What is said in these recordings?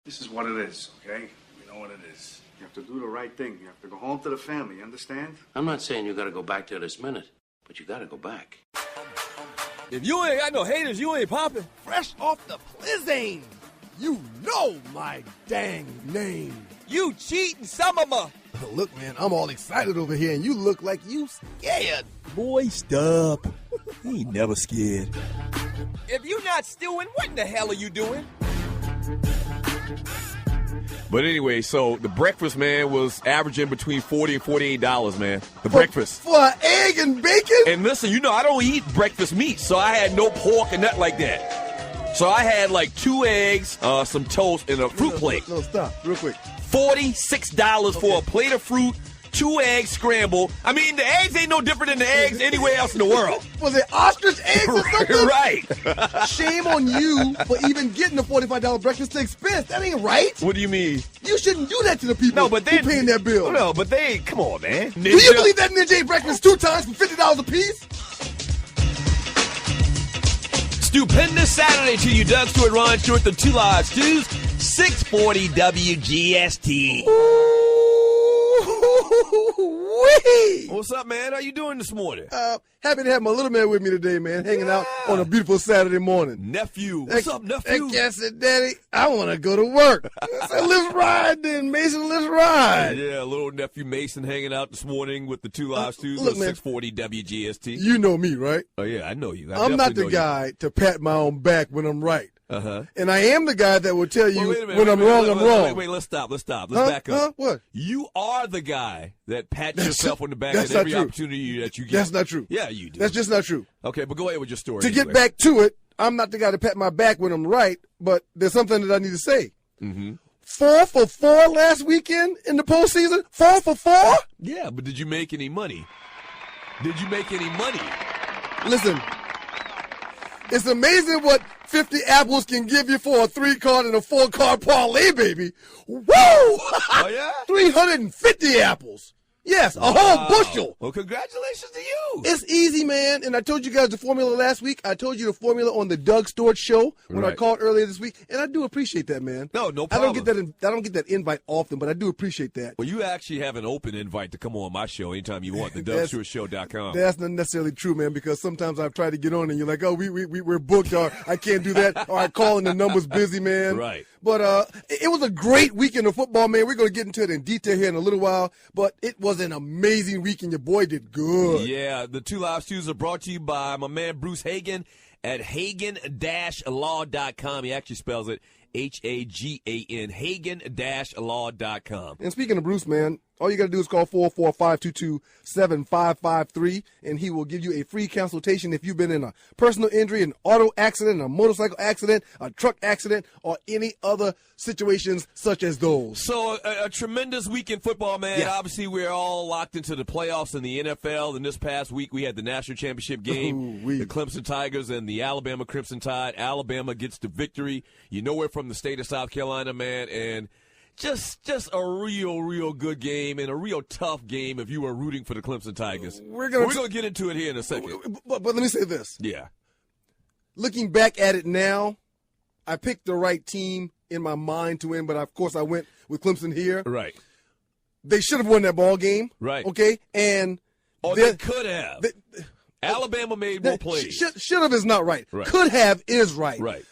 This is what it is, okay? We know what it is. You have to do the right thing. You have to go home to the family, you understand? I'm not saying you got to go back there this minute, but you got to go back. If you ain't got no haters, you ain't popping. Fresh off the Plizzane. You know my dang name. You cheating some of them. Look, man, I'm all excited over here, and you look like you scared. Boy, stop. He ain't never scared. If you not stewing, what in the hell are you doing? But anyway, so the breakfast, man, was averaging between $40 and $48, man. The breakfast. For an egg and bacon? And listen, you know, I don't eat breakfast meat, so I had no pork and nothing like that. So I had like 2 eggs, some toast, and a fruit plate. No, stop, real quick. $46 for a plate of fruit, 2 eggs scrambled. I mean, the eggs ain't no different than the eggs anywhere else in the world. Was it ostrich eggs or something? Right. Shame on you for even getting the $45 breakfast expense. That ain't right. What do you mean? You shouldn't do that to the people who paying their bill. No, but they, come on, man. Do you believe that Ninja ate breakfast 2 times for $50 a piece? Stupendous Saturday to you, Doug Stewart, Ron Stewart, the 2 Live Stews, 640 WGST. Ooh-wee. What's up, man? How you doing this morning? Happy to have my little man with me today, man, hanging out on a beautiful Saturday morning. Nephew. What's up, nephew? I said, Daddy, I want to go to work. I said, let's ride then, Mason, let's ride. Yeah, little nephew Mason hanging out this morning with the 2 Live Stews on 640 WGST. You know me, right? Oh, yeah, I know you. I'm not the guy to pat my own back when I'm right. Uh-huh. And I am the guy that will tell you when I'm wrong, I'm wrong. Wait, let's stop. Let's back up. What? You are the guy that pats yourself on the back at every opportunity that you get. That's not true. Yeah, you do. That's just not true. Okay, but go ahead with your story. To get back to it, I'm not the guy to pat my back when I'm right, but there's something that I need to say. Mm-hmm. 4 for 4 last weekend in the postseason? 4 for 4? Yeah, but did you make any money? Listen, it's amazing what 50 apples can give you for a 3-card and a 4-card parlay, baby. Woo! Oh, yeah? 350 apples. Yes, a whole bushel. Well, congratulations to you. It's easy, man. And I told you guys the formula last week. I told you the formula on the Doug Stewart show when I called earlier this week. And I do appreciate that, man. No problem. I don't get that invite often, but I do appreciate that. Well, you actually have an open invite to come on my show anytime you want, the DougStewartShow.com. That's not necessarily true, man, because sometimes I've tried to get on and you're like, oh, we're booked, or I can't do that, or I call and the number's busy, man. Right. But it was a great weekend of football, man. We're going to get into it in detail here in a little while, but it was an amazing weekend. Your boy did good. Yeah, the 2 Live Stews are brought to you by my man Bruce Hagan at Hagan-Law.com. He actually spells it Hagan, Hagan-Law.com. And speaking of Bruce, man, all you got to do is call 445-227-5553, and he will give you a free consultation if you've been in a personal injury, an auto accident, a motorcycle accident, a truck accident, or any other situations such as those. So a tremendous week in football, man. Yeah. Obviously, we're all locked into the playoffs in the NFL, and this past week we had the national championship game, the Clemson Tigers and the Alabama Crimson Tide. Alabama gets the victory. You know we're from the state of South Carolina, man, and just a real good game and a real tough game if you were rooting for the Clemson Tigers. We're going to get into it here in a second. But let me say this. Yeah. Looking back at it now, I picked the right team in my mind to win, but of course I went with Clemson here. Right. They should have won that ball game. Right. Okay? And they could have. Alabama made more plays. Should have is not right. Could have is right. Right.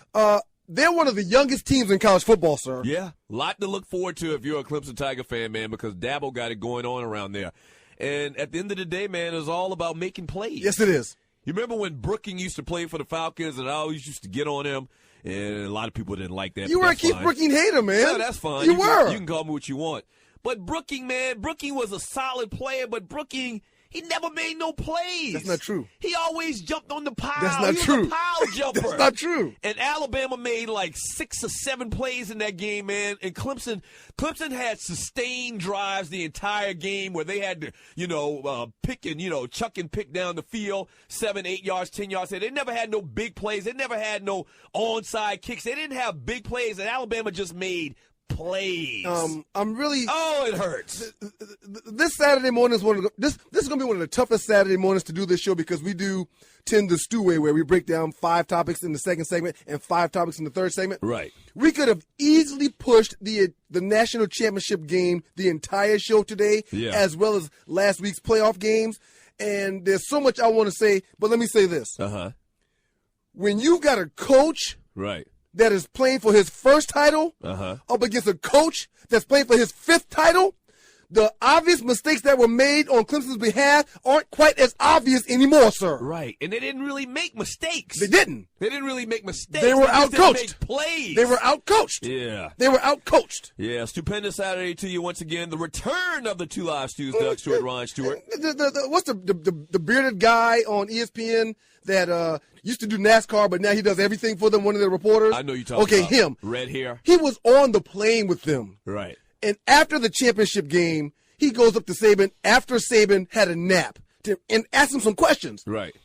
They're one of the youngest teams in college football, sir. Yeah, a lot to look forward to if you're a Clemson Tiger fan, man, because Dabo got it going on around there. And at the end of the day, man, it's all about making plays. Yes, it is. You remember when Brooking used to play for the Falcons, and I always used to get on him, and a lot of people didn't like that. You were a Keith Brooking hater, man. No, that's fine. You were. You can call me what you want. But Brooking, man, Brooking was a solid player, but Brooking, he never made no plays. That's not true. He always jumped on the pile. That's not true. He was a pile jumper. That's not true. And Alabama made like 6 or 7 plays in that game, man. And Clemson had sustained drives the entire game where they had to, pick and, chuck and pick down the field, 7, 8 yards, 10 yards. They never had no big plays. They never had no onside kicks. They didn't have big plays, and Alabama just made plays. I'm really. Oh, it hurts. This Saturday morning is this is going to be one of the toughest Saturday mornings to do this show because we do Tend the Stew Way, where we break down 5 topics in the second segment and 5 topics in the third segment. Right. We could have easily pushed the national championship game the entire show today, as well as last week's playoff games. And there's so much I want to say, but let me say this. When you got a coach that is playing for his first title up against a coach that's playing for his 5th title, the obvious mistakes that were made on Clemson's behalf aren't quite as obvious anymore, sir. Right. And they didn't really make mistakes. They didn't. They didn't really make mistakes. They were outcoached. Make plays. They were outcoached. Yeah. They were outcoached. Yeah. Stupendous Saturday to you once again. The return of the 2 Live Stews, Doug Stewart, Ron Stewart. What's the bearded guy on ESPN that used to do NASCAR, but now he does everything for them, one of the reporters? I know you're talking about. Okay, him. Red hair. He was on the plane with them. Right. And after the championship game, he goes up to Saban after Saban had a nap and asked him some questions. Right.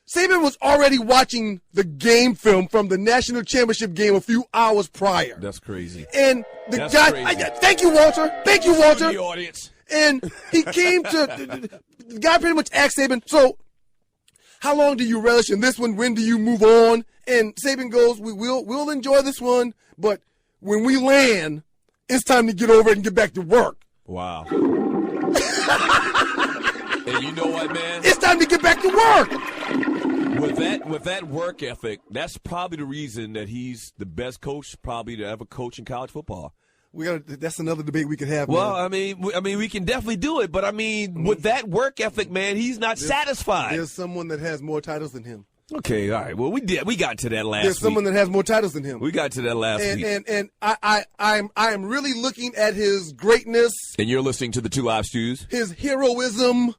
Saban was already watching the game film from the national championship game a few hours prior. That's crazy. And the guy, thank you, Walter. Thank you, Walter. The audience. And he came to, the guy pretty much asked Saban, so how long do you relish in this one? When do you move on? And Saban goes, we'll enjoy this one, but when we land, it's time to get over it and get back to work. Wow. And you know what, man? It's time to get back to work. With that work ethic, that's probably the reason that he's the best coach probably to ever coach in college football. That's another debate we could have. Well, man. I mean, we can definitely do it, but I mean, with that work ethic, man, he's not satisfied. There's someone that has more titles than him. Okay, all right. Well, we got to that last week. There's someone that has more titles than him. We got to that last week. And I am really looking at his greatness. And you're listening to the 2 Live Stews. His heroism,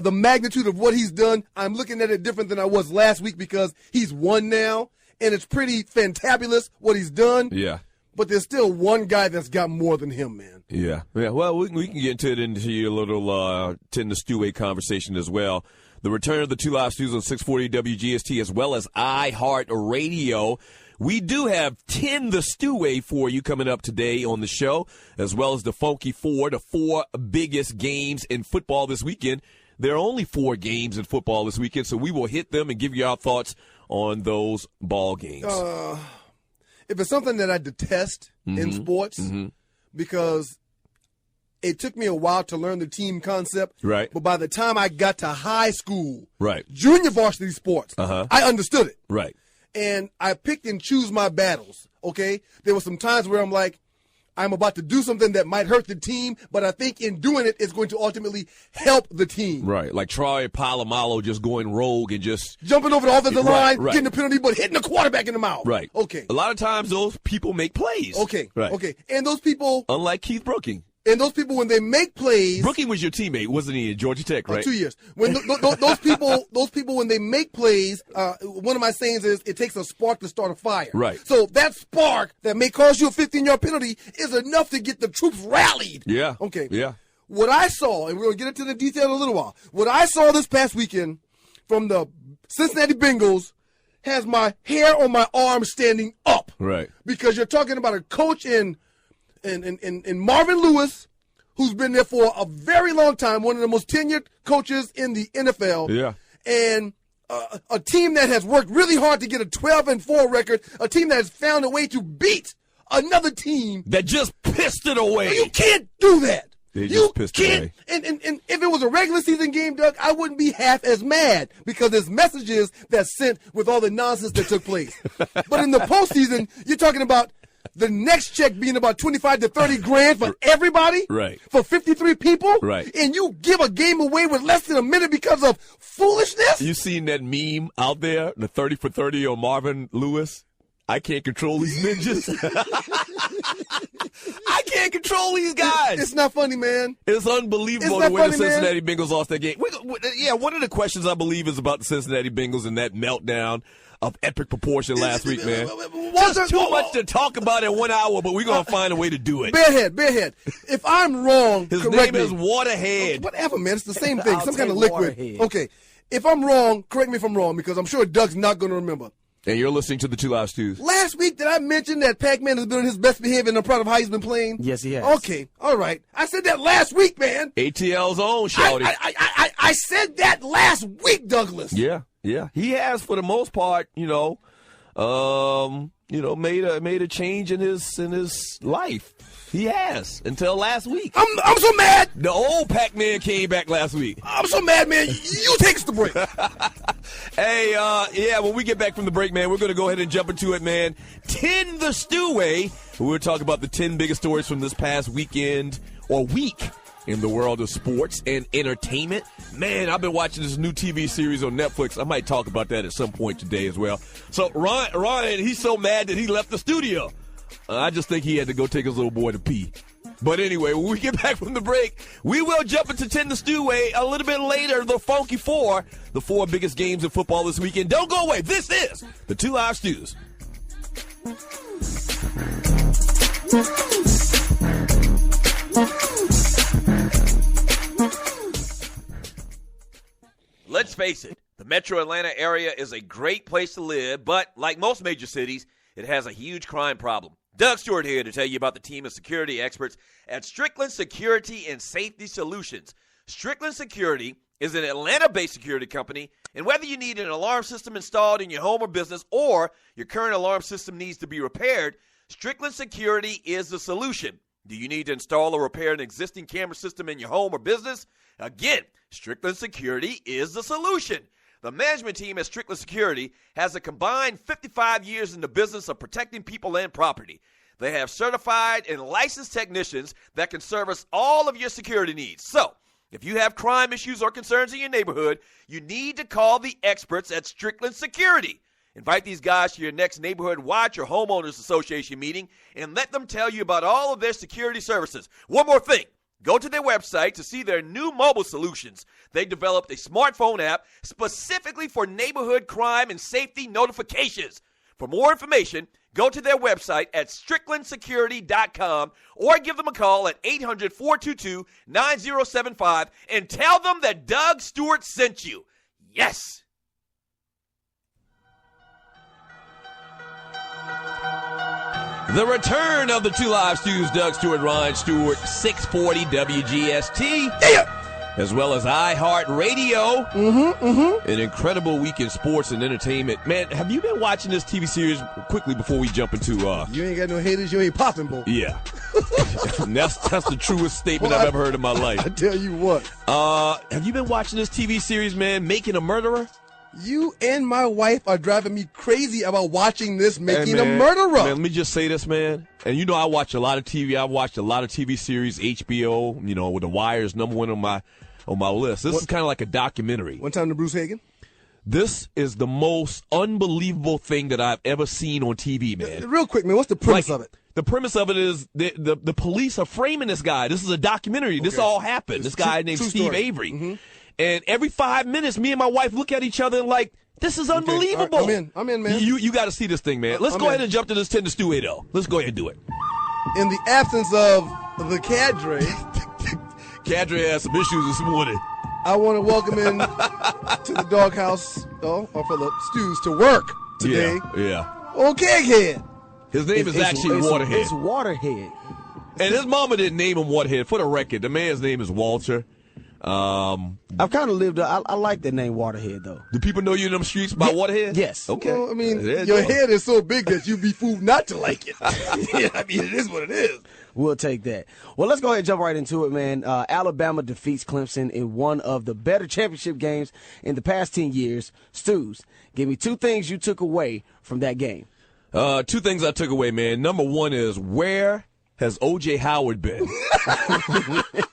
the magnitude of what he's done. I'm looking at it different than I was last week because he's won now, and it's pretty fantabulous what he's done. Yeah. But there's still one guy that's got more than him, man. Yeah. Well, we can get into your little Tend the Stew Way conversation as well. The return of the 2 Live Stews on 640 WGST as well as iHeartRadio. We do have Tend the Stew Way for you coming up today on the show, as well as the Funky Four, the 4 biggest games in football this weekend. There are only 4 games in football this weekend, so we will hit them and give you our thoughts on those ball games. If it's something that I detest in sports, because it took me a while to learn the team concept. Right. But by the time I got to high school, junior varsity sports, I understood it. Right. And I picked and choose my battles, okay? There were some times where I'm like, I'm about to do something that might hurt the team, but I think in doing it, it's going to ultimately help the team. Right. Like Troy Polamalu just going rogue and just jumping over the offensive line, getting a penalty, but hitting the quarterback in the mouth. Right. Okay. A lot of times those people make plays. Okay. Right. Okay. And those people, unlike Keith Brooking. And those people, when they make plays, Brooking was your teammate, wasn't he, at Georgia Tech, right? 2 years. When those people, when they make plays, one of my sayings is, it takes a spark to start a fire. Right. So that spark that may cause you a 15-yard penalty is enough to get the troops rallied. Yeah. Okay. Yeah. What I saw, and we're gonna get into the detail in a little while. What I saw this past weekend from the Cincinnati Bengals has my hair on my arm standing up. Right. Because you're talking about a coach in Marvin Lewis, who's been there for a very long time, one of the most tenured coaches in the NFL. Yeah. And a team that has worked really hard to get a 12-4 record, a team that has found a way to beat another team. That just pissed it away. You can't do that. They just pissed it away. And if it was a regular season game, Doug, I wouldn't be half as mad because there's messages that's sent with all the nonsense that took place. But in the postseason, you're talking about the next check being about 25 to 30 grand for everybody, right? For 53 people, right? And you give a game away with less than a minute because of foolishness. You seen that meme out there, the 30 for 30 on Marvin Lewis? I can't control these ninjas. I can't control these guys. It's not funny, man. It's unbelievable the way the Cincinnati Bengals lost that game. Yeah, one of the questions I believe is about the Cincinnati Bengals and that meltdown of epic proportion last week, man. Just too much to talk about in 1 hour, but we're going to find a way to do it. Barehead. If I'm wrong, his correct name me. is Waterhead. Whatever, man. It's the same thing. Some kind of liquid. Waterhead. Okay. If I'm wrong, correct me if I'm wrong, because I'm sure Doug's not going to remember. And you're listening to the Two Live Stews. Last week, did I mention that Pac-Man has been on his best behavior and I'm proud of how he's been playing? Yes, he has. Okay, all right. I said that last week, man. ATL's own, shouty. I said that last week, Douglas. Yeah. He has, for the most part, made a change in his life. He has until last week. I'm so mad. The old Pac-Man came back last week. I'm so mad, man. You take us to break. Hey, when we get back from the break, man, we're going to go ahead and jump into it, man. 10 the Stew Way. We'll talk about the 10 biggest stories from this past weekend or week in the world of sports and entertainment. Man, I've been watching this new TV series on Netflix. I might talk about that at some point today as well. So, Ryan, he's so mad that he left the studio. I just think he had to go take his little boy to pee. But anyway, when we get back from the break, we will jump into 10 the Stew Way a little bit later, the Funky Four, the 4 biggest games in football this weekend. Don't go away. This is the Two Live Stews. Let's face it, the metro Atlanta area is a great place to live, but like most major cities, it has a huge crime problem. Doug Stewart here to tell you about the team of security experts at Strickland Security and Safety Solutions. Strickland Security is an Atlanta-based security company, and whether you need an alarm system installed in your home or business or your current alarm system needs to be repaired, Strickland Security is the solution. Do you need to install or repair an existing camera system in your home or business? Again, Strickland Security is the solution. The management team at Strickland Security has a combined 55 years in the business of protecting people and property. They have certified and licensed technicians that can service all of your security needs. So, if you have crime issues or concerns in your neighborhood, you need to call the experts at Strickland Security. Invite these guys to your next neighborhood watch or homeowners association meeting and let them tell you about all of their security services. One more thing. Go to their website to see their new mobile solutions. They developed a smartphone app specifically for neighborhood crime and safety notifications. For more information, go to their website at stricklandsecurity.com or give them a call at 800-422-9075 and tell them that Doug Stewart sent you. Yes! The return of the Two Live Stews, Doug Stewart, Ryan Stewart, 640 WGST, as well as iHeartRadio. An incredible week in sports and entertainment. Man, have you been watching this TV series quickly before we jump into... You ain't got no haters, you ain't popping, boy. Yeah. that's the truest statement I've ever heard in my life. I tell you what. Have you been watching this TV series, man, Making a Murderer? You and my wife are driving me crazy about watching this Making a Murderer. Man, let me just say this, man. And you know I watch a lot of TV. I watched a lot of TV series, HBO, with The Wire is number one on my list. This is kind of like a documentary. One time to Bruce Hagen? This is the most unbelievable thing that I've ever seen on TV, man. Real quick, man, what's the premise of it? The premise of it is the police are framing this guy. This is a documentary. Okay. This all happened. This guy named Steve Avery. Mm-hmm. And every 5 minutes, me and my wife look at each other and like, this is unbelievable. Right, I'm in, man. You got to see this thing, man. Let's go ahead and jump to this 10 to Stew Way, though. Let's go ahead and do it. In the absence of the cadre. Cadre has some issues this morning. I want to welcome in to the doghouse, for the stews to work today. Yeah. Old Keghead. His name is actually Waterhead. It's Waterhead. And his mama didn't name him Waterhead. For the record, the man's name is Walter. I've kind of lived. I like the name Waterhead, though. Do people know you in them streets by Waterhead? Yes. Okay. Well, I mean, your head is so big that you'd be fooled not to like it. I mean, it is what it is. We'll take that. Well, let's go ahead and jump right into it, man. Alabama defeats Clemson in one of the better championship games in the past 10 years. Stews, give me 2 things you took away from that game. 2 things I took away, man. Number 1 is, where has O.J. Howard been?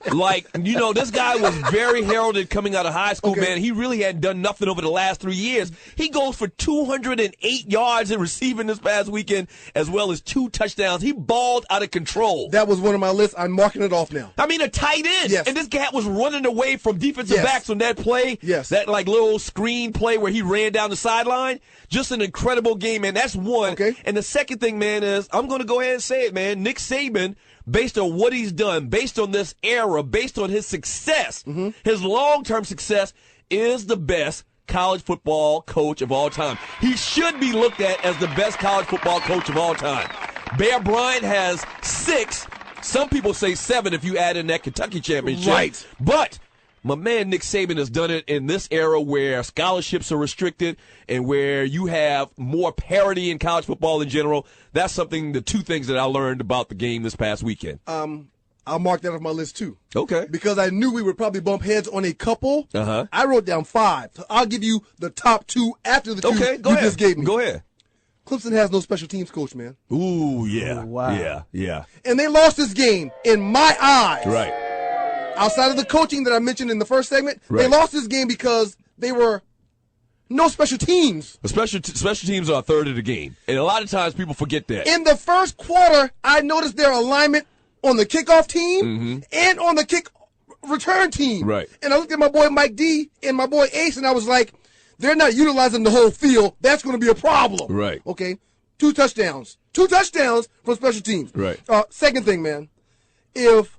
This guy was very heralded coming out of high school, man. He really hadn't done nothing over the last 3 years. He goes for 208 yards in receiving this past weekend, as well as 2 touchdowns. He balled out of control. That was one of my lists. I'm marking it off now. I mean, a tight end. Yes. And this guy was running away from defensive backs on that play. Yes. That, little screen play where he ran down the sideline. Just an incredible game, man. That's one. Okay. And the second thing, man, is I'm going to go ahead and say it, man. Nick Saban, based on what he's done, based on this era, based on his success, his long-term success, is the best college football coach of all time. He should be looked at as the best college football coach of all time. Bear Bryant has 6. Some people say 7 if you add in that Kentucky championship. Right. But my man Nick Saban has done it in this era where scholarships are restricted and where you have more parity in college football in general. That's the 2 things that I learned about the game this past weekend. I'll mark that off my list, too. Okay. Because I knew we would probably bump heads on a couple. Uh-huh. I wrote down 5. So I'll give you the top 2 after the 2 you just gave me. Go ahead. Clemson has no special teams coach, man. Ooh, yeah. Oh, wow. Yeah. And they lost this game, in my eyes. Right. Outside of the coaching that I mentioned in the first segment, they lost this game because they were no special teams. The special teams are a third of the game. And a lot of times people forget that. In the first quarter, I noticed their alignment on the kickoff team and on the kick return team. Right. And I looked at my boy Mike D and my boy Ace, and I was like, they're not utilizing the whole field. That's going to be a problem. Right. Okay. 2 touchdowns. 2 touchdowns from special teams. Right. Second thing, man. If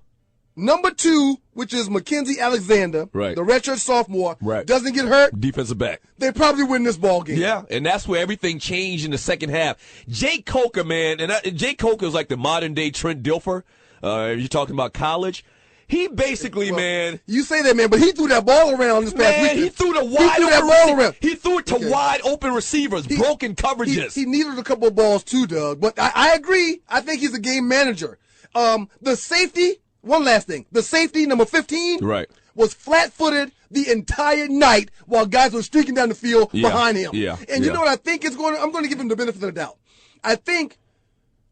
number 2, which is Mackenzie Alexander, right, the redshirt sophomore, right, doesn't get hurt, defensive back, they probably win this ball game. Yeah, and that's where everything changed in the second half. Jake Coker, man, and Jake Coker is like the modern-day Trent Dilfer. You're talking about college. He basically, man. You say that, man, but he threw that ball around this past weekend. He threw He threw it to wide open receivers, broken coverages. He needed a couple of balls too, Doug. But I agree. I think he's a game manager. The safety, one last thing. The safety, number 15, right, was flat-footed the entire night while guys were streaking down the field behind him. Yeah. And you know what I think is going to – I'm going to give him the benefit of the doubt. I think –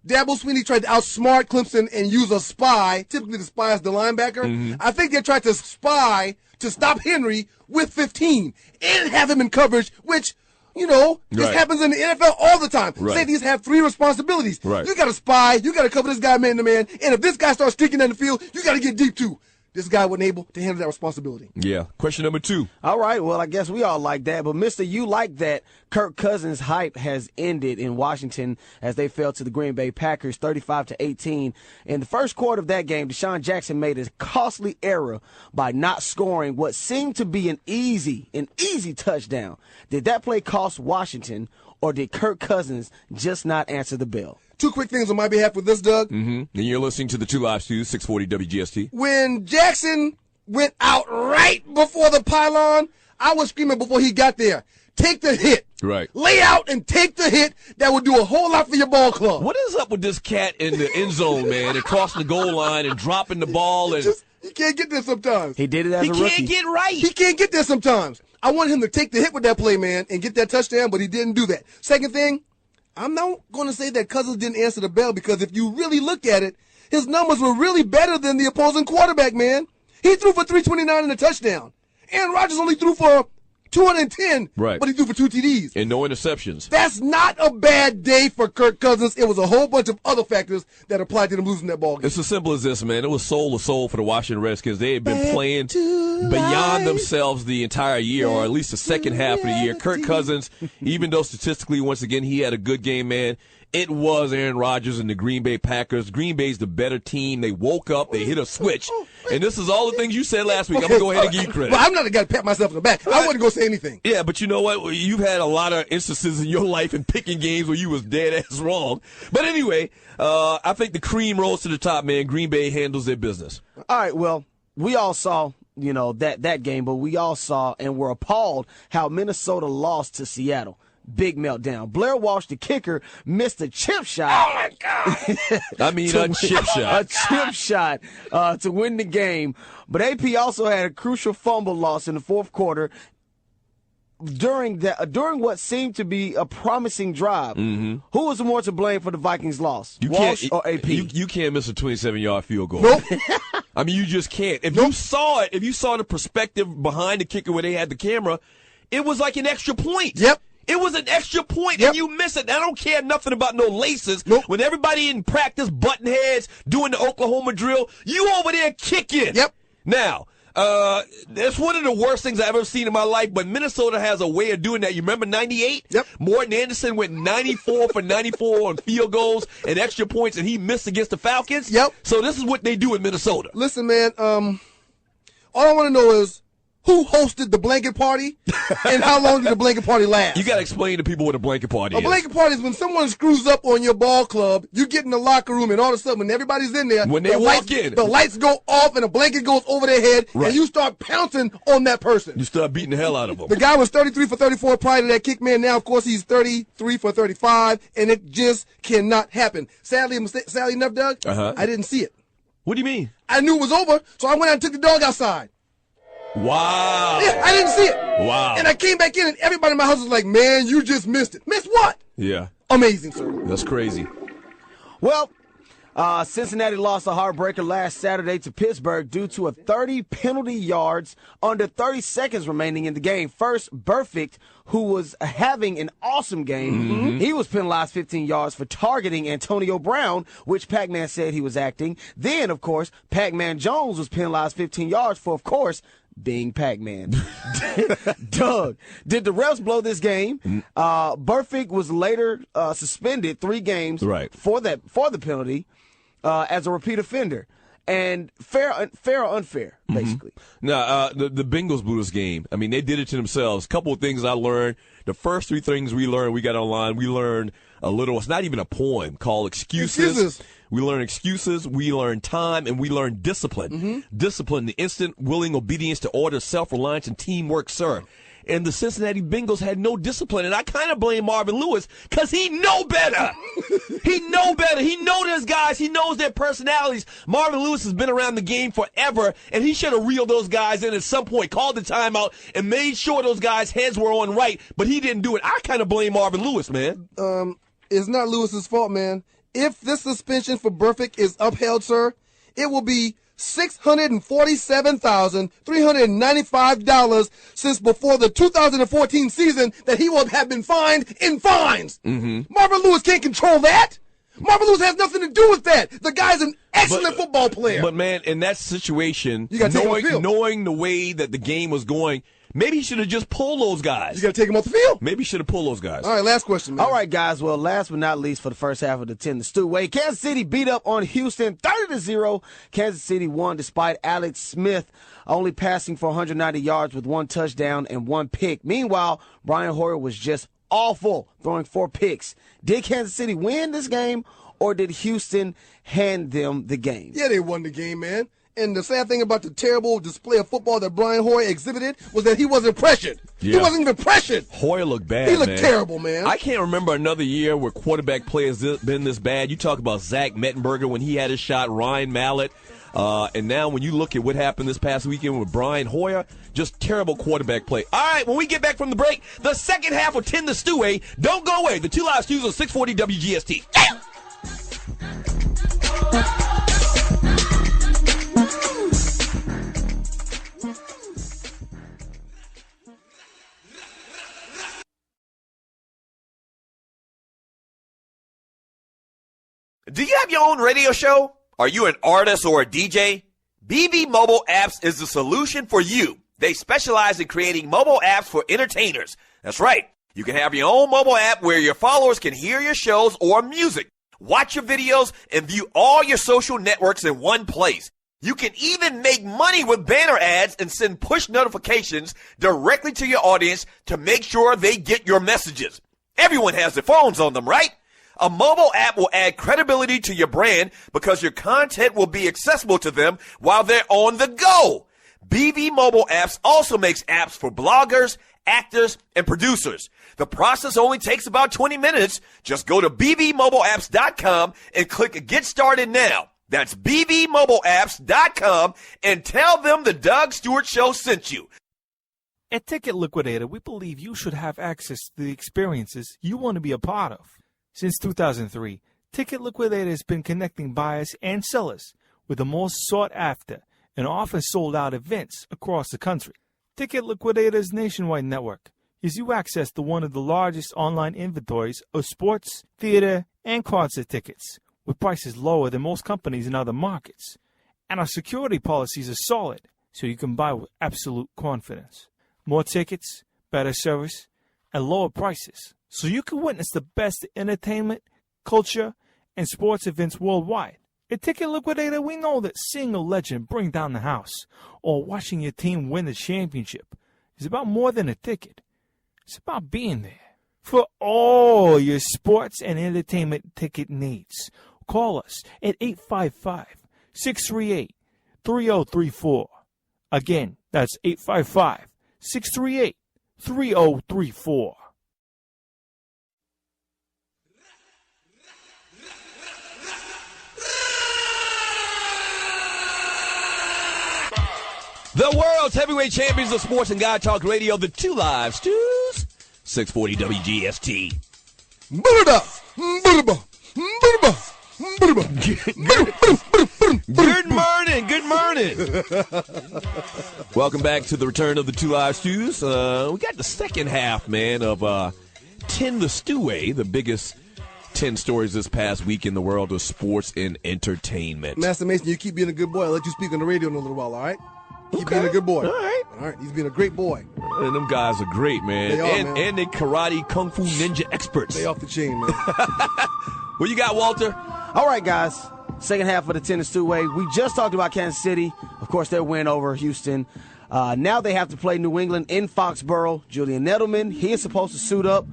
Dabo Swinney tried to outsmart Clemson and use a spy. Typically, the spy is the linebacker. I think they tried to spy to stop Henry with 15 and have him in coverage, which, this happens in the NFL all the time. Right. Safeties have 3 responsibilities. Right. You got to spy. You got to cover this guy man to man. And if this guy starts streaking down the field, you got to get deep too. This guy wasn't able to handle that responsibility. Yeah. Question number 2. All right. Well, I guess we all like that. But, Mr., you like that Kirk Cousins' hype has ended in Washington as they fell to the Green Bay Packers 35-18. In the first quarter of that game, Deshaun Jackson made a costly error by not scoring what seemed to be an easy touchdown. Did that play cost Washington, or did Kirk Cousins just not answer the bell? 2 quick things on my behalf with this, Doug. And you're listening to the 2 Live Studios, 640 WGST. When Jackson went out right before the pylon, I was screaming before he got there, take the hit. Right. Lay out and take the hit. That would do a whole lot for your ball club. What is up with this cat in the end zone, man, and crossing the goal line and dropping the ball? And He can't get there sometimes. He did it as a rookie. He can't get right. He can't get there sometimes. I wanted him to take the hit with that play, man, and get that touchdown, but he didn't do that. Second thing, I'm not going to say that Cousins didn't answer the bell, because if you really look at it, his numbers were really better than the opposing quarterback, man. He threw for 329 and a touchdown. Aaron Rodgers only threw for 210, right, but he threw for 2 TDs. And no interceptions. That's not a bad day for Kirk Cousins. It was a whole bunch of other factors that applied to them losing that ball game. It's as simple as this, man. It was soul to soul for the Washington Redskins. They had been playing beyond themselves the entire year, or at least the second half of the year. Kirk Cousins, even though statistically, once again, he had a good game, man, it was Aaron Rodgers and the Green Bay Packers. Green Bay's the better team. They woke up. They hit a switch. And this is all the things you said last week. I'm going to go ahead and give you credit. Well, I'm not the guy to pat myself on the back. I wasn't going to say anything. Yeah, but you know what? You've had a lot of instances in your life in picking games where you was dead ass wrong. But anyway, I think the cream rose to the top, man. Green Bay handles their business. All right, well, we all saw, that game, but we all saw and were appalled how Minnesota lost to Seattle. Big meltdown. Blair Walsh, the kicker, missed a chip shot. Oh, my God. I mean, a chip shot. A chip shot to win the game. But AP also had a crucial fumble loss in the fourth quarter during what seemed to be a promising drive. Who was more to blame for the Vikings' loss, Walsh or AP? You can't miss a 27-yard field goal. Nope. I mean, you just can't. If you saw it, if you saw the perspective behind the kicker where they had the camera, it was like an extra point. Yep. It was an extra point, and you miss it. I don't care nothing about no laces. Nope. When everybody in practice button heads doing the Oklahoma drill, you over there kicking. Yep. Now, that's one of the worst things I've ever seen in my life, but Minnesota has a way of doing that. You remember 98? Yep. Morton Anderson went 94 for 94 on field goals and extra points, and he missed against the Falcons? Yep. So this is what they do in Minnesota. Listen, man, all I want to know is, who hosted the blanket party, and how long did the blanket party last? You got to explain to people what a blanket party is. A blanket party is when someone screws up on your ball club, you get in the locker room, and all of a sudden, when everybody's in there, when they walk in, the lights go off, and a blanket goes over their head, and you start pouncing on that person. You start beating the hell out of them. The guy was 33 for 34 prior to that kick, man. Now, of course, he's 33 for 35, and it just cannot happen. Sadly enough, Doug, I didn't see it. What do you mean? I knew it was over, so I went out and took the dog outside. Wow. Yeah, I didn't see it. Wow. And I came back in, and everybody in my house was like, man, you just missed it. Missed what? Yeah. Amazing, sir. That's crazy. Well, Cincinnati lost a heartbreaker last Saturday to Pittsburgh due to a 30 penalty yards under 30 seconds remaining in the game. First, Burfict, who was having an awesome game, he was penalized 15 yards for targeting Antonio Brown, which Pac-Man said he was acting. Then, of course, Pac-Man Jones was penalized 15 yards for, of course, being Pac-Man. Doug, did the refs blow this game? Burfict was later suspended 3 games for the penalty as a repeat offender. And fair or unfair, basically. Now, the Bengals blew this game. I mean, they did it to themselves. A couple of things I learned. The first 3 things we learned, we got online. We learned a little, it's not even a poem, called Excuses. We learned excuses, we learned time, and we learned discipline. Discipline, the instant willing obedience to order, self-reliance, and teamwork, sir. And the Cincinnati Bengals had no discipline, and I kind of blame Marvin Lewis because he know better. He know better. He know those guys. He knows their personalities. Marvin Lewis has been around the game forever, and he should have reeled those guys in at some point, called the timeout, and made sure those guys' heads were on right, but he didn't do it. I kind of blame Marvin Lewis, man. It's not Lewis's fault, man. If this suspension for Burfict is upheld, sir, it will be $647,395 since before the 2014 season that he will have been fined in fines. Marvin Lewis can't control that. Marvin Lewis has nothing to do with that. The guy's an excellent football player. But, man, in that situation, you gotta take him off the field. Knowing the way that the game was going, maybe he should have just pulled those guys. You got to take him off the field. Maybe he should have pulled those guys. All right, last question, man. All right, guys. Well, last but not least, for the first half of the 10 to Stu Way, Kansas City beat up on Houston 30-0. Kansas City won despite Alex Smith only passing for 190 yards with 1 touchdown and 1 pick. Meanwhile, Brian Hoyer was just awful, throwing 4 picks. Did Kansas City win this game, or did Houston hand them the game? Yeah, they won the game, man. And the sad thing about the terrible display of football that Brian Hoyer exhibited was that he wasn't pressured. Yeah. He wasn't even pressured. Hoyer looked bad, He looked terrible, man. I can't remember another year where quarterback play has been this bad. You talk about Zach Mettenberger when he had his shot, Ryan Mallett. And now when you look at what happened this past weekend with Brian Hoyer, just terrible quarterback play. All right, when we get back from the break, the second half of 10 to Stewie. Don't go away. The Two Live Stews on 640 WGST. Damn! Do you have your own radio show? Are you an artist or a DJ? BB Mobile Apps is the solution for you. They specialize in creating mobile apps for entertainers. That's right. You can have your own mobile app where your followers can hear your shows or music, watch your videos, and view all your social networks in one place. You can even make money with banner ads and send push notifications directly to your audience to make sure they get your messages. Everyone has their phones on them, right? A mobile app will add credibility to your brand because your content will be accessible to them while they're on the go. BB Mobile Apps also makes apps for bloggers, actors, and producers. The process only takes about 20 minutes. Just go to bbmobileapps.com and click Get Started Now. That's bbmobileapps.com and tell them the Doug Stewart Show sent you. At Ticket Liquidator, we believe you should have access to the experiences you want to be a part of. Since 2003, Ticket Liquidator has been connecting buyers and sellers with the most sought-after and often sold-out events across the country. Ticket Liquidator's nationwide network gives you access to one of the largest online inventories of sports, theater, and concert tickets, with prices lower than most companies in other markets. And our security policies are solid, so you can buy with absolute confidence. More tickets, better service, and lower prices, so you can witness the best entertainment, culture, and sports events worldwide. At Ticket Liquidator, we know that seeing a legend bring down the house or watching your team win the championship is about more than a ticket. It's about being there. For all your sports and entertainment ticket needs, call us at 855-638-3034. Again, that's 855-638-3034. The world's heavyweight champions of sports and Guy Talk Radio, the two live Stews, 640 WGST. Good morning, good morning. Welcome back to the return of the two live Stews. We got the second half, man, of 10 the Steway, the biggest 10 stories this past week in the world of sports and entertainment. Master Mason, you keep being a good boy. I'll let you speak on the radio in a little while, all right? Keep being a good boy. All right. All right. He's being a great boy. And them guys are great, man. They are, man. And they karate, kung fu, ninja experts. They off the chain, man. What you got, Walter? All right, guys. Second half of the 10 the Steway. We just talked about Kansas City. Of course, their win over Houston. Now they have to play New England in Foxborough. Julian Edelman, he is supposed to suit up.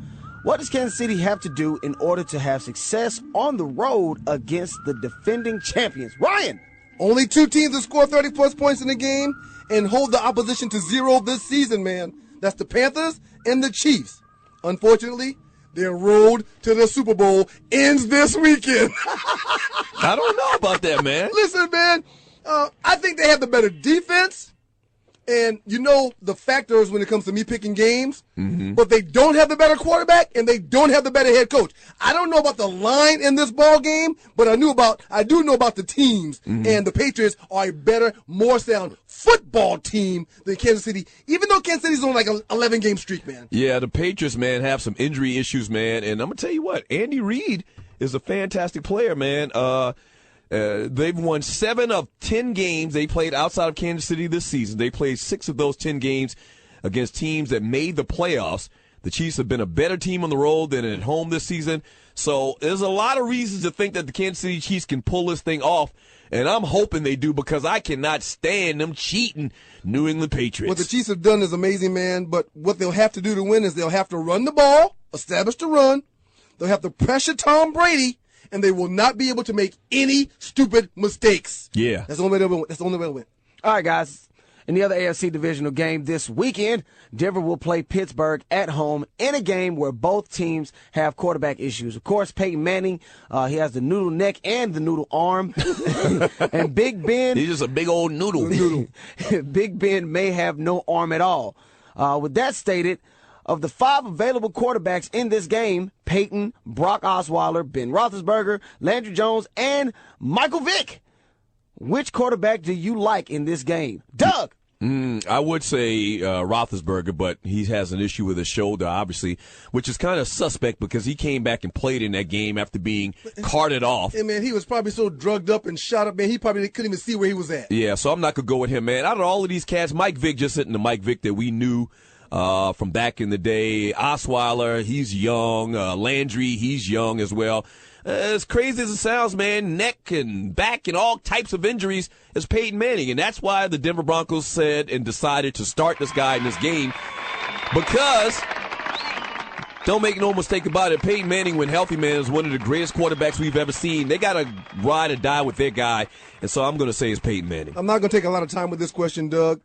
What does Kansas City have to do in order to have success on the road against the defending champions? Ryan! Only two teams that score 30-plus points in the game and hold the opposition to 0 this season, man. That's the Panthers and the Chiefs. Unfortunately, their road to the Super Bowl ends this weekend. I don't know about that, man. Listen, man, I think they have the better defense. And you know the factors when it comes to me picking games, but they don't have the better quarterback and they don't have the better head coach. I don't know about the line in this ball game, but I do know about the teams. And the Patriots are a better, more sound football team than Kansas City, even though Kansas City's on like an 11-game streak, man. Yeah, the Patriots, man, have some injury issues, man. And I'm going to tell you what, Andy Reid is a fantastic player, man. They've won 7 of 10 games they played outside of Kansas City this season. They played 6 of those 10 games against teams that made the playoffs. The Chiefs have been a better team on the road than at home this season. So there's a lot of reasons to think that the Kansas City Chiefs can pull this thing off. And I'm hoping they do because I cannot stand them cheating New England Patriots. What the Chiefs have done is amazing, man. But what they'll have to do to win is they'll have to run the ball, establish the run. They'll have to pressure Tom Brady. And they will not be able to make any stupid mistakes. Yeah. That's the only way they'll win. That's the only way they'll win. All right, guys. In the other AFC divisional game this weekend, Denver will play Pittsburgh at home in a game where both teams have quarterback issues. Of course, Peyton Manning, he has the noodle neck and the noodle arm. And Big Ben. He's just a big old noodle. Big Ben may have no arm at all. With that stated, of the 5 available quarterbacks in this game, Peyton, Brock Osweiler, Ben Roethlisberger, Landry Jones, and Michael Vick. Which quarterback do you like in this game? Doug! I would say Roethlisberger, but he has an issue with his shoulder, obviously, which is kind of suspect because he came back and played in that game after being carted off. Hey, man, he was probably so drugged up and shot up, man, he probably couldn't even see where he was at. Yeah, so I'm not going to go with him, man. Out of all of these cats, Mike Vick just hitting the Mike Vick that we knew from back in the day. Osweiler, he's young. Landry, he's young as well. As crazy as it sounds, man, neck and back and all types of injuries is Peyton Manning. And that's why the Denver Broncos said and decided to start this guy in this game. Because, don't make no mistake about it, Peyton Manning, when healthy, man, is one of the greatest quarterbacks we've ever seen. They got to ride or die with their guy. And so I'm going to say it's Peyton Manning. I'm not going to take a lot of time with this question, Doug.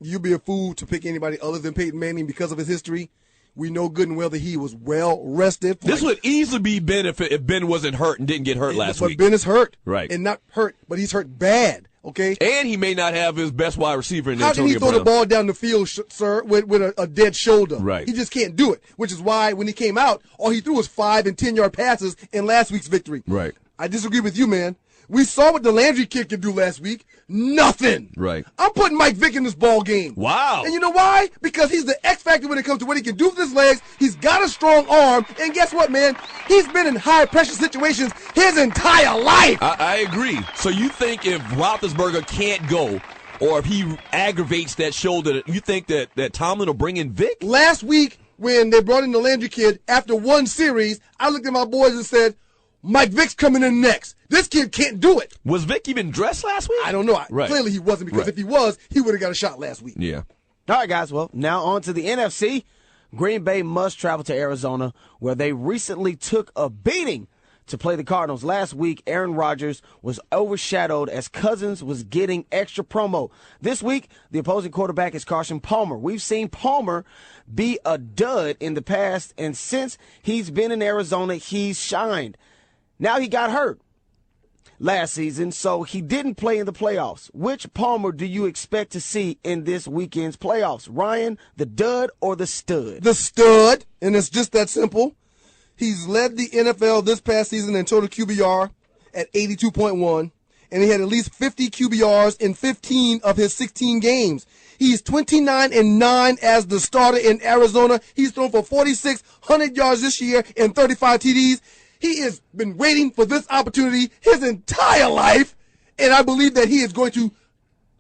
You'd be a fool to pick anybody other than Peyton Manning because of his history. We know good and well that he was well rested. This would easily be Ben if Ben wasn't hurt and didn't get hurt last week. But Ben is hurt. Right. And not hurt, but he's hurt bad, okay? And he may not have his best wide receiver in How Antonio can he throw Brown. the ball down the field, sir, with a dead shoulder? Right. He just can't do it, which is why when he came out, all he threw was 5 and 10-yard passes in last week's victory. Right. I disagree with you, man. We saw what the Landry kid could do last week. Nothing. Right. I'm putting Mike Vick in this ball game. Wow. And you know why? Because he's the X factor when it comes to what he can do with his legs. He's got a strong arm. And guess what, man? He's been in high-pressure situations his entire life. I agree. So you think if Roethlisberger can't go, or if he aggravates that shoulder, you think that Tomlin will bring in Vick? Last week, when they brought in the Landry kid, after one series, I looked at my boys and said, Mike Vick's coming in next. This kid can't do it. Was Vick even dressed last week? I don't know. Right. Clearly he wasn't, because if he was, he would have got a shot last week. Yeah. All right, guys. Well, now on to the NFC. Green Bay must travel to Arizona, where they recently took a beating to play the Cardinals. Last week, Aaron Rodgers was overshadowed as Cousins was getting extra promo. This week, the opposing quarterback is Carson Palmer. We've seen Palmer be a dud in the past, and since he's been in Arizona, he's shined. Now he got hurt last season, so he didn't play in the playoffs. Which Palmer do you expect to see in this weekend's playoffs? Ryan, the dud or the stud? The stud, and it's just that simple. He's led the NFL this past season in total QBR at 82.1, and he had at least 50 QBRs in 15 of his 16 games. He's 29-9 as the starter in Arizona. He's thrown for 4,600 yards this year and 35 TDs. He has been waiting for this opportunity his entire life, and I believe that he is going to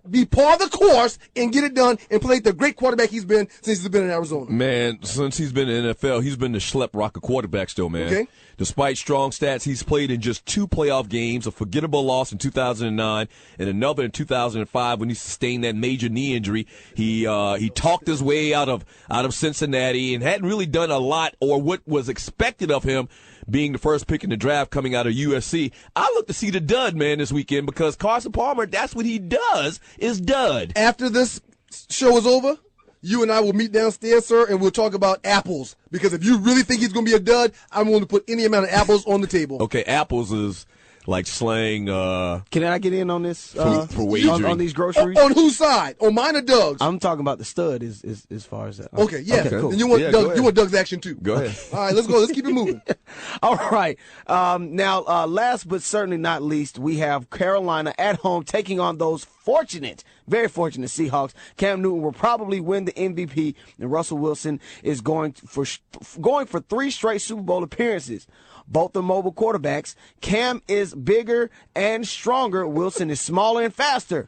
be par the course and get it done and play the great quarterback he's been since he's been in Arizona. Man, since he's been in the NFL, he's been the schlep rock of quarterback still, man. Okay. Despite strong stats, he's played in just 2 playoff games, a forgettable loss in 2009 and another in 2005 when he sustained that major knee injury. He talked his way out of Cincinnati and hadn't really done a lot or what was expected of him, being the first pick in the draft coming out of USC. I look to see the dud, man, this weekend, because Carson Palmer, that's what he does, is dud. After this show is over, you and I will meet downstairs, sir, and we'll talk about apples. Because if you really think he's going to be a dud, I'm willing to put any amount of apples on the table. Okay, apples is like slang. Can I get in on this? For wagering. On these groceries? On whose side? On mine or Doug's? I'm talking about the stud as far as that. Okay, yeah. Okay, cool. And you want you want Doug's action too. Go ahead. All right, let's go. Let's keep it moving. All right. Now, last but certainly not least, we have Carolina at home taking on those very fortunate Seahawks. Cam Newton will probably win the MVP, and Russell Wilson is going for 3 straight Super Bowl appearances. Both are mobile quarterbacks. Cam is bigger and stronger. Wilson is smaller and faster.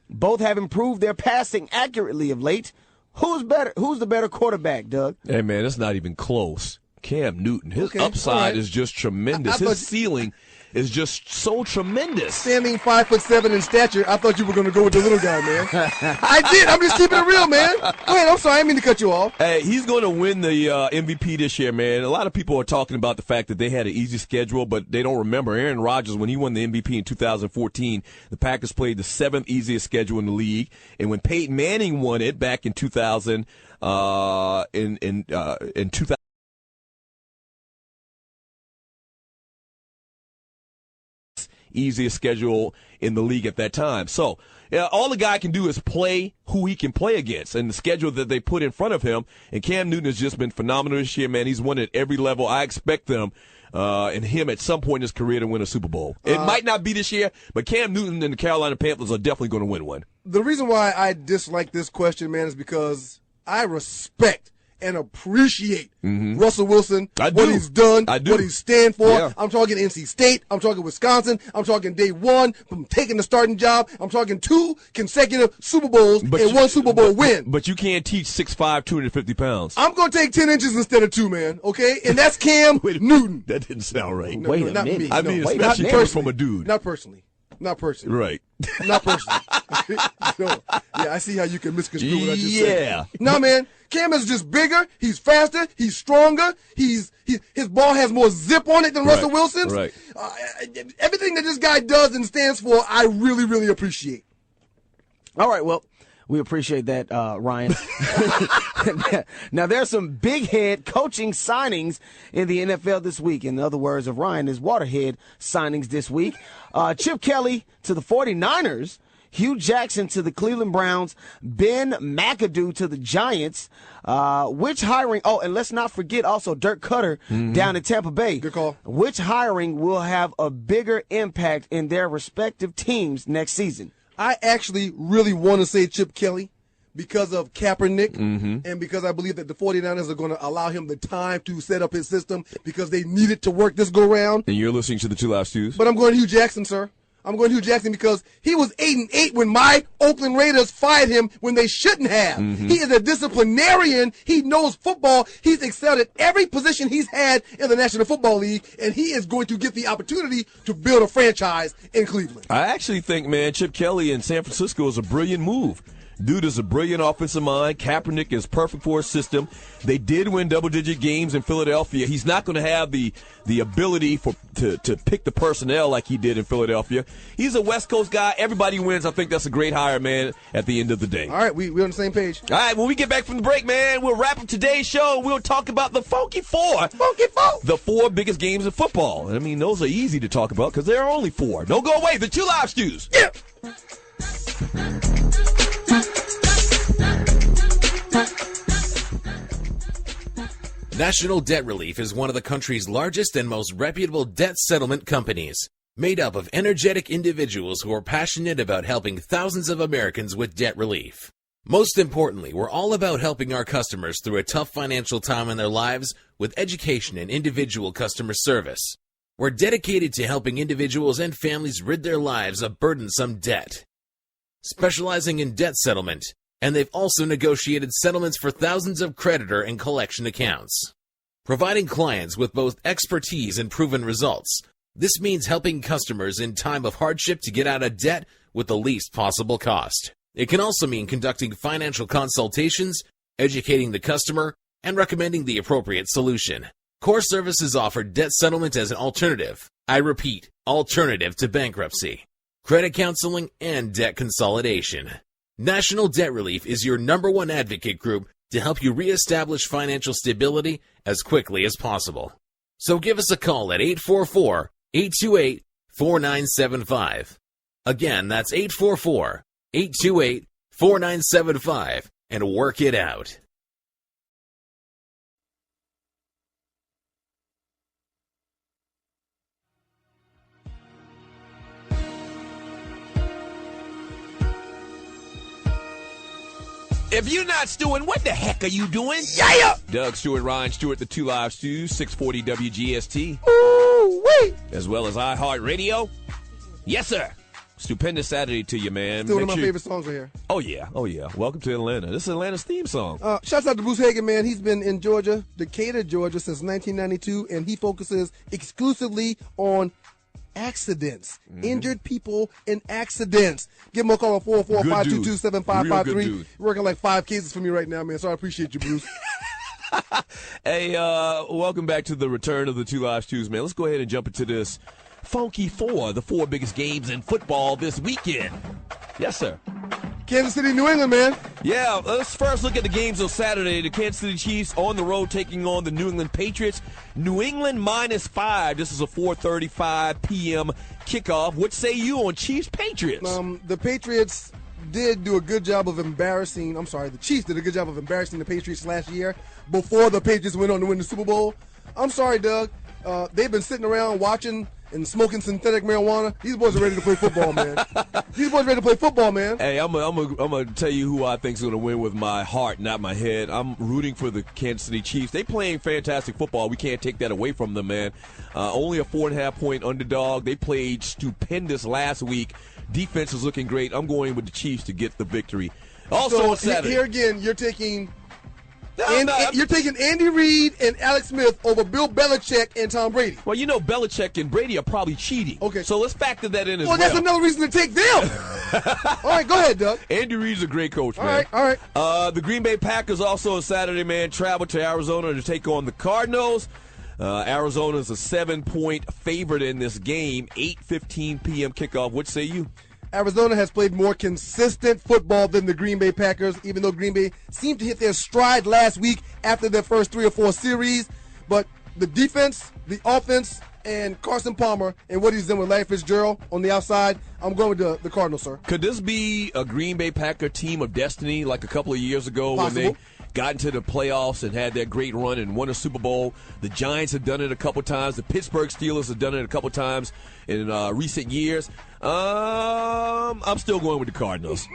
Both have improved their passing accurately of late. Who's better? Who's the better quarterback, Doug? Hey, man, it's not even close. Cam Newton, his upside is just tremendous. His ceiling is just so tremendous. Standing 5'7" in stature, I thought you were going to go with the little guy, man. I did. I'm just keeping it real, man. Go ahead. I'm sorry. I didn't mean to cut you off. Hey, he's going to win the MVP this year, man. A lot of people are talking about the fact that they had an easy schedule, but they don't remember Aaron Rodgers, when he won the MVP in 2014, the Packers played the 7th easiest schedule in the league. And when Peyton Manning won it back in 2000, in 2000. Easiest schedule in the league at that time. So all the guy can do is play who he can play against and the schedule that they put in front of him. And Cam Newton has just been phenomenal this year, man. He's won at every level. I expect them and him at some point in his career to win a Super Bowl. It might not be this year, but Cam Newton and the Carolina Panthers are definitely going to win one. The reason why I dislike this question, man, is because I respect and appreciate Russell Wilson, what he's done, what he stands for. Yeah. I'm talking NC State. I'm talking Wisconsin. I'm talking day one from taking the starting job. I'm talking 2 consecutive Super Bowls and 1 Super Bowl win. But you can't teach 6'5", 250 pounds. I'm going to take 10 inches instead of 2, man, okay? And that's Cam Newton. That didn't sound right. No, wait a not minute. me. I mean, no, especially coming from a dude. Not personally. Not personally. Right. Not personally. So, yeah, I see how you can misconstrue what I just said. Yeah. No, man. Cam is just bigger. He's faster. He's stronger. His ball has more zip on it than Russell Wilson's. Right. Everything that this guy does and stands for, I really, really appreciate. All right, well, we appreciate that, Ryan. Now, there's some big head coaching signings in the NFL this week. In other words of Ryan, is waterhead signings this week. Chip Kelly to the 49ers. Hugh Jackson to the Cleveland Browns, Ben McAdoo to the Giants. Which hiring? Oh, and let's not forget also Dirk Cutter down in Tampa Bay. Good call. Which hiring will have a bigger impact in their respective teams next season? I actually really want to say Chip Kelly because of Kaepernick and because I believe that the 49ers are going to allow him the time to set up his system because they need it to work this go-round. And you're listening to the Two Live Stews? But I'm going to Hugh Jackson, sir. I'm going Hugh Jackson because he was 8-8 when my Oakland Raiders fired him when they shouldn't have. Mm-hmm. He is a disciplinarian. He knows football. He's excelled at every position he's had in the National Football League, and he is going to get the opportunity to build a franchise in Cleveland. I actually think, man, Chip Kelly in San Francisco is a brilliant move. Dude is a brilliant offensive mind. Kaepernick is perfect for his system. They did win double-digit games in Philadelphia. He's not going to have the ability to pick the personnel like he did in Philadelphia. He's a West Coast guy. Everybody wins. I think that's a great hire, man, at the end of the day. All right, we're on the same page. All right, when we get back from the break, man, we'll wrap up today's show. We'll talk about the Funky Four. Funky Four. The 4 biggest games in football. I mean, those are easy to talk about because there are only 4. Don't go away. The 2 Live Stews. Yeah. National Debt Relief is one of the country's largest and most reputable debt settlement companies, made up of energetic individuals who are passionate about helping thousands of Americans with debt relief. Most importantly, we're all about helping our customers through a tough financial time in their lives with education and individual customer service. We're dedicated to helping individuals and families rid their lives of burdensome debt. Specializing in debt settlement, and they've also negotiated settlements for thousands of creditor and collection accounts. Providing clients with both expertise and proven results, this means helping customers in time of hardship to get out of debt with the least possible cost. It can also mean conducting financial consultations, educating the customer, and recommending the appropriate solution. Core Services offer debt settlement as an alternative. I repeat, alternative to bankruptcy, credit counseling, and debt consolidation. National Debt Relief is your #1 advocate group to help you reestablish financial stability as quickly as possible. So give us a call at 844-828-4975. Again, that's 844-828-4975, and work it out. If you're not stewing, what the heck are you doing? Yeah! Doug Stewart, Ryan Stewart, the 2 Live Stews, 640 WGST. Ooh-wee! As well as iHeartRadio. Yes, sir. Stupendous Saturday to you, man. Still one of my favorite songs right here. Oh, yeah. Welcome to Atlanta. This is Atlanta's theme song. Shouts out to Bruce Hagan, man. He's been in Georgia, Decatur, Georgia, since 1992, and he focuses exclusively on accidents, injured people in accidents. Give him a call at 445-227-5553. Working like 5 cases for me right now, man, so I appreciate you, Bruce. Hey, welcome back to the return of the 2 Live Stews, man. Let's go ahead and jump into this Funky Four, the 4 biggest games in football this weekend. Yes, sir. Kansas City, New England, man. Yeah, let's first look at the games on Saturday. The Kansas City Chiefs on the road taking on the New England Patriots. New England -5. This is a 4:35 p.m. kickoff. What say you on Chiefs-Patriots? The Patriots did do a good job of embarrassing. I'm sorry, the Chiefs did a good job of embarrassing the Patriots last year before the Patriots went on to win the Super Bowl. I'm sorry, Doug. They've been sitting around watching and smoking synthetic marijuana. These boys are ready to play football, man. These boys are ready to play football, man. Hey, I'm gonna tell you who I think is going to win with my heart, not my head. I'm rooting for the Kansas City Chiefs. They playing fantastic football. We can't take that away from them, man. Only a 4.5-point underdog. They played stupendous last week. Defense is looking great. I'm going with the Chiefs to get the victory. Also on Saturday. Here again, you're taking Andy Reid and Alex Smith over Bill Belichick and Tom Brady. Well, you know Belichick and Brady are probably cheating. Okay. So let's factor that in as well. Well, that's another reason to take them. All right, go ahead, Doug. Andy Reid's a great coach, man. All right. The Green Bay Packers also on Saturday, man, travel to Arizona to take on the Cardinals. Arizona's a 7-point favorite in this game. 8:15 p.m. kickoff. What say you? Arizona has played more consistent football than the Green Bay Packers, even though Green Bay seemed to hit their stride last week after their first 3 or 4 series. But the defense, the offense, and Carson Palmer and what he's done with Larry Fitzgerald on the outside, I'm going with the Cardinals, sir. Could this be a Green Bay Packer team of destiny like a couple of years ago Possible. when they got into the playoffs and had that great run and won a Super Bowl? The Giants have done it a couple times. The Pittsburgh Steelers have done it a couple times in recent years. I'm still going with the Cardinals.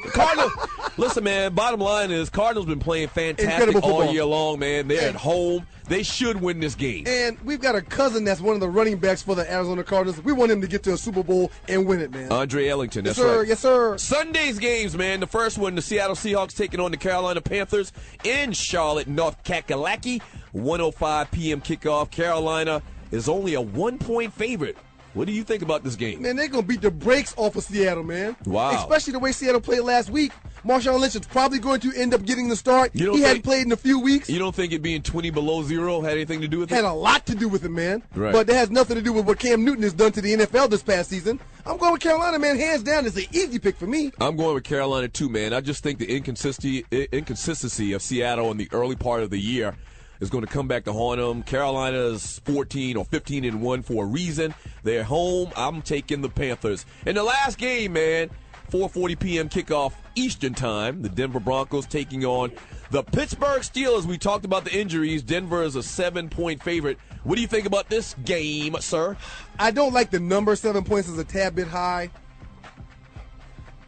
Listen, man, bottom line is Cardinals been playing fantastic all year long, man. They're at home. They should win this game. And we've got a cousin that's one of the running backs for the Arizona Cardinals. We want him to get to a Super Bowl and win it, man. Andre Ellington, that's yes, sir. right. Yes, sir. Sunday's games, man. The first one, the Seattle Seahawks taking on the Carolina Panthers in Charlotte, North Kakalaki. 1:05 p.m. kickoff. Carolina is only a 1-point favorite. What do you think about this game? Man, they're going to beat the brakes off of Seattle, man. Wow. Especially the way Seattle played last week. Marshawn Lynch is probably going to end up getting the start. He hadn't played in a few weeks. You don't think it being 20 below zero had anything to do with it? Had a lot to do with it, man. Right. But that has nothing to do with what Cam Newton has done to the NFL this past season. I'm going with Carolina, man. Hands down, it's an easy pick for me. I'm going with Carolina, too, man. I just think the inconsistency of Seattle in the early part of the year is going to come back to haunt them. Carolina's 14 or 15-1 for a reason. They're home. I'm taking the Panthers. In the last game, man, 4:40 p.m. kickoff Eastern time, the Denver Broncos taking on the Pittsburgh Steelers. We talked about the injuries. Denver is a 7-point favorite. What do you think about this game, sir? I don't like the number. 7 points is a tad bit high,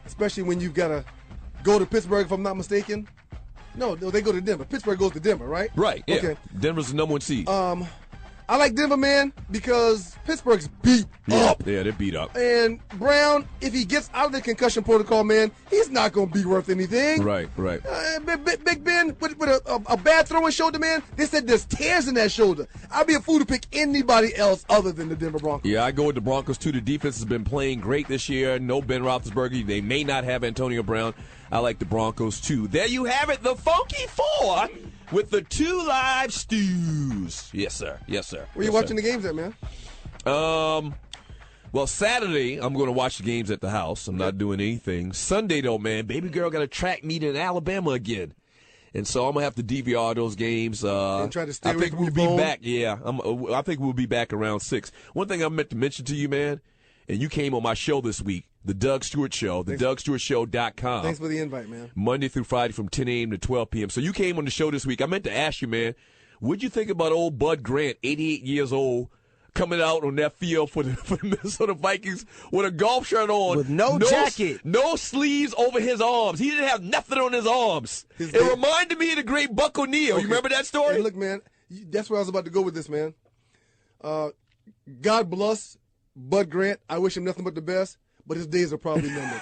especially when you've got to go to Pittsburgh, if I'm not mistaken. No, they go to Denver. Pittsburgh goes to Denver, right? Right, yeah. Okay. Denver's the number 1 seed. I like Denver, man, because Pittsburgh's beat up. Yeah, they're beat up. And Brown, if he gets out of the concussion protocol, man, he's not going to be worth anything. Right. Big Ben with a bad throwing shoulder, man, they said there's tears in that shoulder. I'd be a fool to pick anybody else other than the Denver Broncos. Yeah, I go with the Broncos, too. The defense has been playing great this year. No Ben Roethlisberger. They may not have Antonio Brown. I like the Broncos, too. There you have it, the Funky Four with the 2 live stews. Yes, sir. Where you watching the games at, man? Well, Saturday, I'm going to watch the games at the house. I'm not doing anything. Sunday, though, man, baby girl got a track meet in Alabama again. And so I'm going to have to DVR those games. And try to stay away from we'll your phone? be back. Yeah, I think we'll be back around 6. One thing I meant to mention to you, man, and you came on my show this week, the Doug Stewart Show, DougStewartShow.com. Thanks for the invite, man. Monday through Friday from 10 a.m. to 12 p.m. So you came on the show this week. I meant to ask you, man, what'd you think about old Bud Grant, 88 years old, coming out on that field for the Minnesota Vikings with a golf shirt on. With no jacket. No sleeves over his arms. He didn't have nothing on his arms. It reminded me of the great Buck O'Neil. Okay. You remember that story? Hey, look, man, that's where I was about to go with this, man. God bless Bud Grant. I wish him nothing but the best, but his days are probably numbered.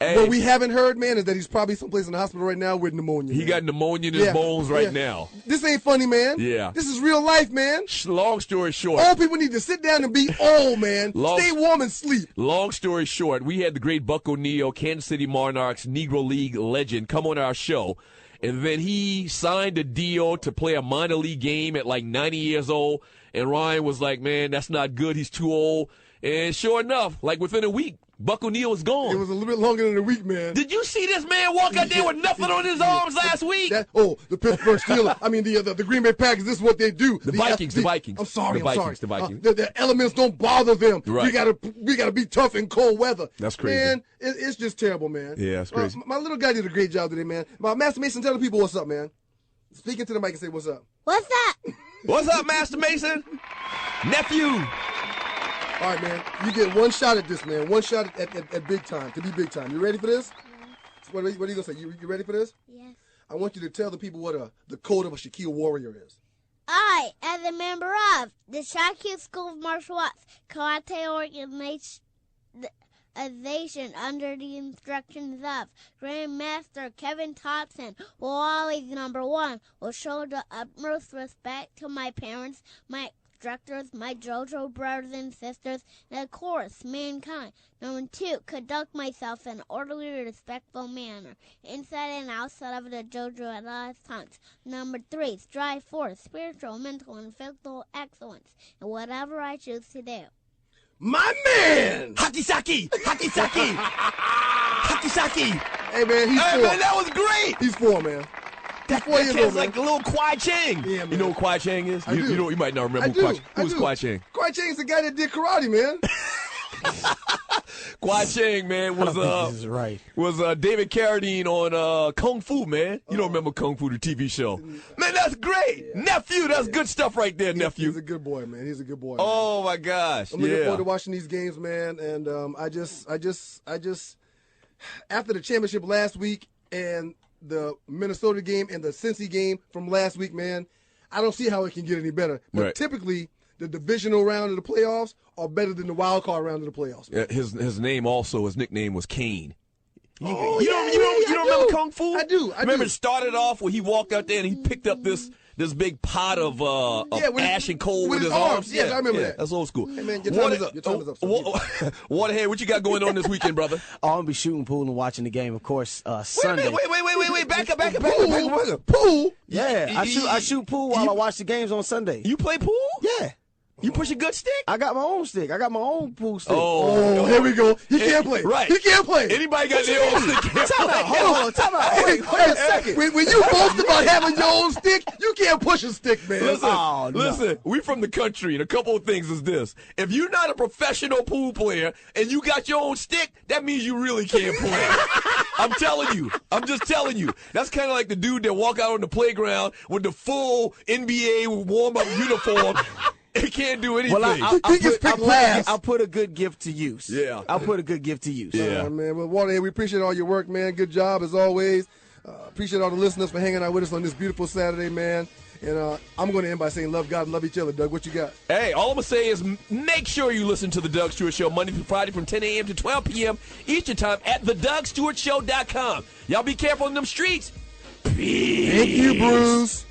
Hey, what we haven't heard, man, is that he's probably someplace in the hospital right now with pneumonia. He got pneumonia in his bones right now. This ain't funny, man. Yeah. This is real life, man. Long story short. All people need to sit down and be old, man. Stay warm and sleep. Long story short, we had the great Buck O'Neil, Kansas City Monarchs, Negro League legend, come on our show. And then he signed a deal to play a minor league game at like 90 years old. And Ryan was like, man, that's not good. He's too old. And sure enough, like within a week, Buck O'Neil was gone. It was a little bit longer than a week, man. Did you see this man walk out there with nothing on his arms last week? The Pittsburgh Steelers. I mean, the Green Bay Packers, this is what they do. The Vikings. I'm sorry. The Vikings. The elements don't bother them. Right. We gotta be tough in cold weather. That's crazy. Man, it's just terrible, man. Yeah, it's crazy. My little guy did a great job today, man. Master Mason, tell the people what's up, man. Speak into the mic and say what's up. What's up? What's up, Master Mason? Nephew. All right, man. You get one shot at this, man. One shot at big time, to be big time. You ready for this? What are you going to say? You ready for this? Yes. I want you to tell the people what the code of a Shaquille Warrior is. I, as a member of the Shaquille School of Martial Arts Karate Organization under the instructions of Grandmaster Kevin Thompson, will always, number 1, will show the utmost respect to my parents, my instructors, my JoJo brothers and sisters, and of course, mankind. Number 2, conduct myself in an orderly, respectful manner, inside and outside of the JoJo at all times. Number 3, strive for spiritual, mental, and physical excellence in whatever I choose to do. My man! Hakisaki! Hakisaki! Hakisaki! Hey, man, he's 4. Hey, man, that was great! He's 4, man. That kid's like a little Kwai Chang. Yeah, man. You know what Kwai Chang is? You might not remember who's Kwai Chang. Kwai Chang's the guy that did karate, man. Kwai Chang, man, was David Carradine on Kung Fu, man. You don't remember Kung Fu, the TV show. Man, that's great. Yeah. Nephew, that's good stuff right there, nephew. He's a good boy, man. He's a good boy. Oh, my gosh. I'm looking forward to watching these games, man. And I just after the championship last week and the Minnesota game and the Cincy game from last week, man, I don't see how it can get any better. But typically, the divisional round of the playoffs are better than the wild card round of the playoffs. Yeah, his nickname was Kane. You don't remember Kung Fu? I do. Remember it started off where he walked out there and he picked up this big pot of ash and coal with his arms. Yes, I remember that. That's old school. Hey, man, your time is up. Waterhead, what you got going on this weekend, brother? I'm going to be shooting pool and watching the game, of course, Sunday. Wait. Back up. Pool? Yeah, I shoot pool while I watch the games on Sunday. You play pool? Yeah. You push a good stick? I got my own stick. I got my own pool stick. Oh, here we go. He can't play. Right. He can't play. Anybody got their own stick can't play. Hold on. Time out. Wait a second. When you boast about having your own stick, you can't push a stick, man. Listen, we from the country, and a couple of things is this. If you're not a professional pool player and you got your own stick, that means you really can't play. I'm telling you. I'm just telling you. That's kind of like the dude that walk out on the playground with the full NBA warm-up uniform. He can't do anything. Well, he gets picked last. I'll put a good gift to use. Yeah. I'll put a good gift to use. Yeah. Man. Well, Waterhead, we appreciate all your work, man. Good job, as always. Appreciate all the listeners for hanging out with us on this beautiful Saturday, man. And I'm going to end by saying love God and love each other. Doug, what you got? Hey, all I'm going to say is make sure you listen to The Doug Stewart Show Monday through Friday from 10 a.m. to 12 p.m. Eastern Time at TheDougStewartShow.com. Y'all be careful in them streets. Peace. Thank you, Bruce.